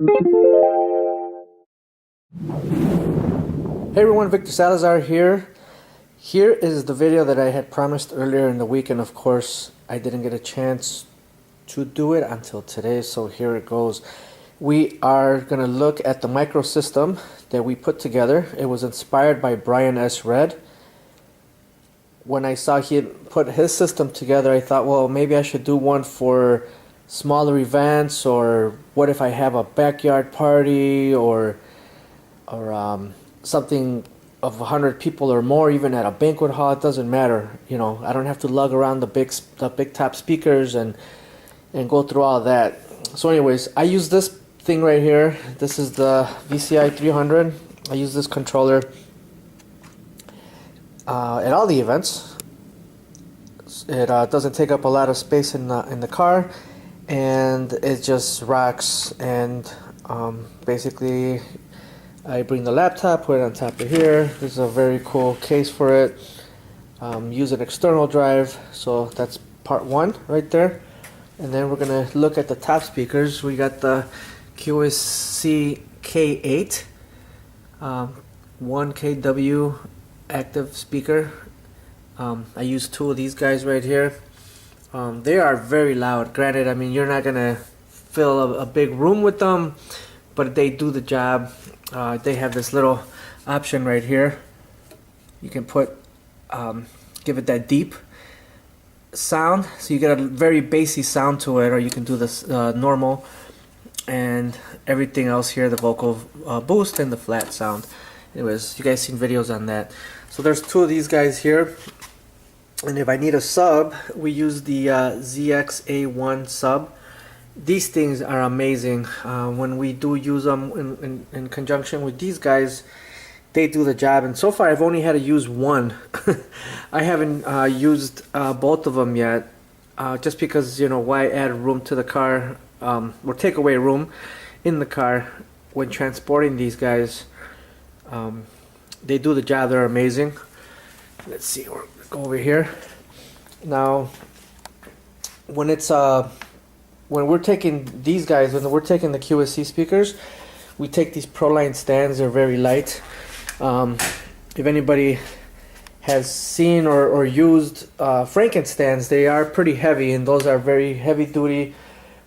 Hey everyone, Victor Salazar here. Here is the video that I had promised earlier in the week, and of course I didn't get a chance to do it until today, so here it goes. We are going to look at the microsystem that we put together. It was inspired by Brian S. Red. When I saw he had put his system together, I thought, well, maybe I should do one for smaller events, or what if I have a backyard party, or something of 100 people or more, even at a banquet hall. It doesn't matter, you know. I don't have to lug around the big top speakers and go through all that. So anyways, I use this thing right here. This is the VCI 300. I use this controller at all the events. It doesn't take up a lot of space in the car, and it just rocks. And basically I bring the laptop, put it on top of here. This is a very cool case for it. Use an external drive, so that's part one right there. And then we're gonna look at the top speakers. We got the QSC K8, 1 kW active speaker. I use two of these guys right here. They are very loud. Granted, I mean, you're not gonna fill a big room with them, but they do the job. They have this little option right here. You can put, give it that deep sound, so you get a very bassy sound to it, or you can do this normal, and everything else here, the vocal boost and the flat sound. Anyways, you guys seen videos on that. So there's two of these guys here, and if I need a sub, we use the ZX-A1 sub. These things are amazing. When we do use them in conjunction with these guys, they do the job. And so far I've only had to use one. I haven't used both of them yet, just because, you know, why add room to the car, or take away room in the car when transporting these guys. They do the job. They're amazing. Let's see, we'll go over here. Now when it's when we're taking these guys, when we're taking the QSC speakers, we take these Proline stands. They're very light. If anybody has seen or used Franken stands, they are pretty heavy, and those are very heavy duty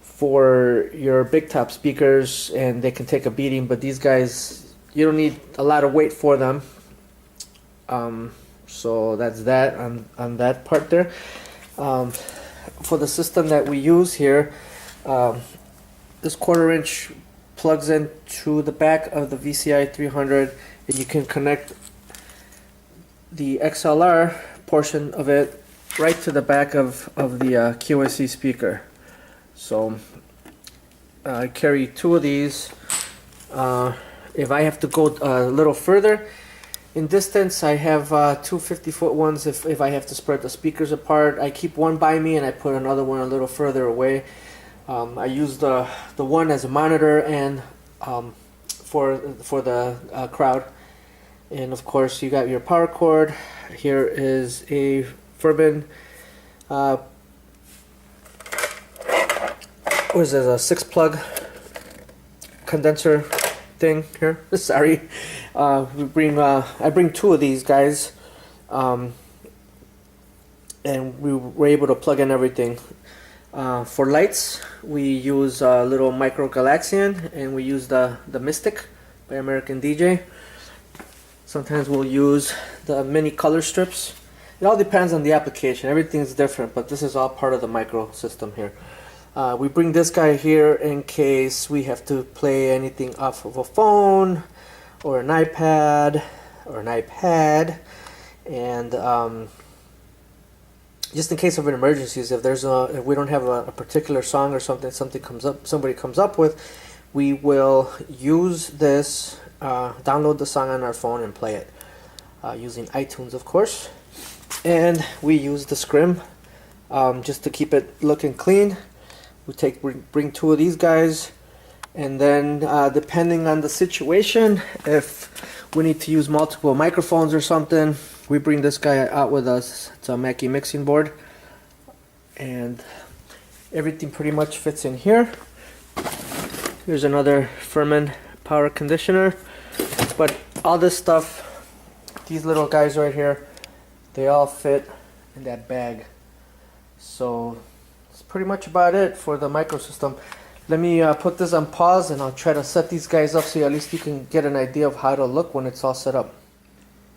for your big top speakers, and they can take a beating. But these guys, you don't need a lot of weight for them. So that's that on that part there. For the system that we use here, this 1/4 inch plugs into the back of the VCI 300, and you can connect the XLR portion of it right to the back of the QSC speaker. So I carry two of these. If I have to go a little further in distance, I have two 50-foot ones. If I have to spread the speakers apart, I keep one by me and I put another one a little further away. I use the one as a monitor and for the crowd. And of course, you got your power cord. Here is a Furman, what is this, a 6-plug condenser thing here. Sorry. I bring two of these guys, and we were able to plug in everything. For lights, we use a little Micro Galaxian, and we use the Mystic by American DJ. Sometimes we'll use the mini color strips. It all depends on the application. Everything's different, but this is all part of the micro system here. We bring this guy here in case we have to play anything off of a phone or an iPad or an iPad, and just in case of an emergencies, if we don't have a particular song or somebody comes up with, we will use this, download the song on our phone and play it using iTunes, of course. And we use the Scrim just to keep it looking clean. We bring two of these guys, and then depending on the situation, if we need to use multiple microphones or something, we bring this guy out with us. It's a Mackie mixing board, and everything pretty much fits in here. Here's another Furman power conditioner. But all this stuff, these little guys right here, they all fit in that bag. So that's pretty much about it for the microsystem. Let me put this on pause and I'll try to set these guys up so at least you can get an idea of how it'll look when it's all set up.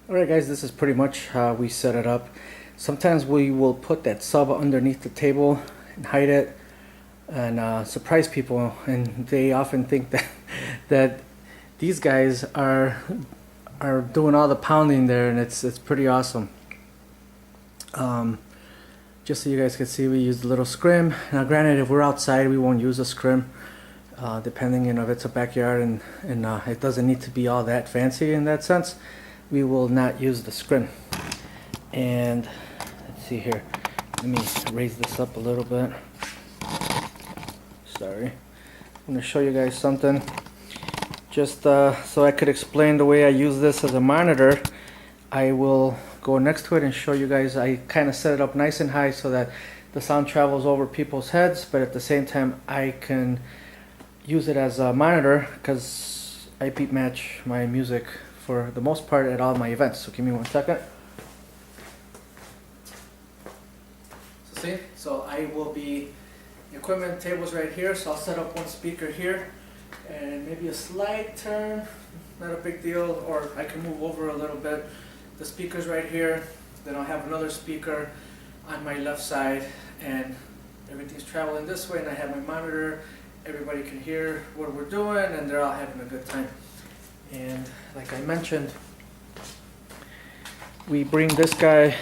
Alright guys, this is pretty much how we set it up. Sometimes we will put that sub underneath the table and hide it and surprise people, and they often think that these guys are doing all the pounding there, and it's pretty awesome. Just so you guys can see, we use the little scrim. Now granted, if we're outside we won't use a scrim, depending, you know, if it's a backyard and it doesn't need to be all that fancy in that sense, we will not use the scrim. And let's see here, let me raise this up a little bit. Sorry, I'm going to show you guys something just so I could explain the way I use this as a monitor. I will go next to it and show you guys. I kind of set it up nice and high so that the sound travels over people's heads, but at the same time I can use it as a monitor because I beat match my music for the most part at all my events. So give me 1 second. So see, so I will be, equipment table's right here, so I'll set up one speaker here and maybe a slight turn, not a big deal, or I can move over a little bit. The speaker's right here, then I'll have another speaker on my left side, and everything's traveling this way, and I have my monitor. Everybody can hear what we're doing and they're all having a good time. And like I mentioned, we bring this guy,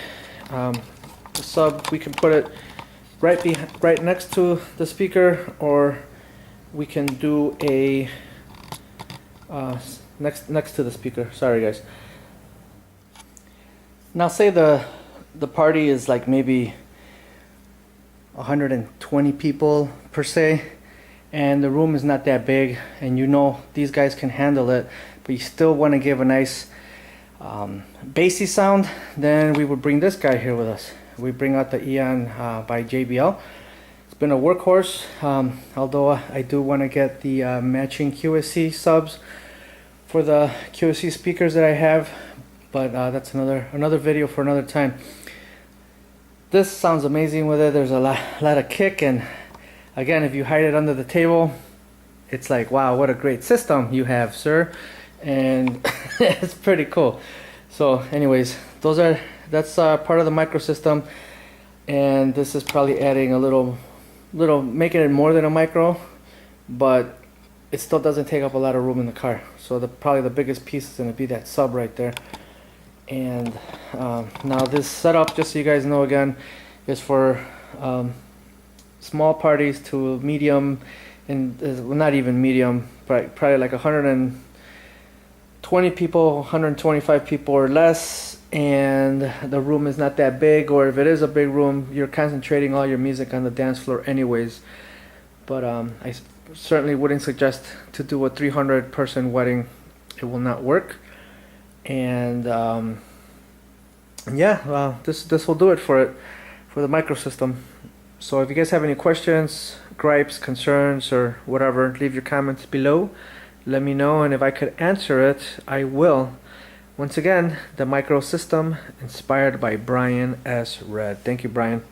the sub, we can put it right next to the speaker, or we can do a next to the speaker. Sorry guys. Now say the party is like maybe 120 people per se, and the room is not that big, and you know these guys can handle it, but you still want to give a nice bassy sound, then we would bring this guy here with us. We bring out the Eon by JBL. It's been a workhorse, although I do want to get the matching QSC subs for the QSC speakers that I have, but that's another video for another time. This sounds amazing with it. There's a lot of kick, and again, if you hide it under the table, it's like, wow, what a great system you have, sir. And it's pretty cool. So anyways, that's part of the microsystem, and this is probably adding a little making it more than a micro, but it still doesn't take up a lot of room in the car. So probably the biggest piece is going to be that sub right there. And now this setup, just so you guys know again, is for small parties to medium, and well, not even medium, probably like 120 people, 125 people or less, and the room is not that big, or if it is a big room, you're concentrating all your music on the dance floor anyways. But I certainly wouldn't suggest to do a 300 person wedding. It will not work. And yeah, well, this will do it for the microsystem. So if you guys have any questions, gripes, concerns, or whatever, leave your comments below. Let me know, and if I could answer it, I will. Once again, the microsystem inspired by Brian S. Red. Thank you, Brian.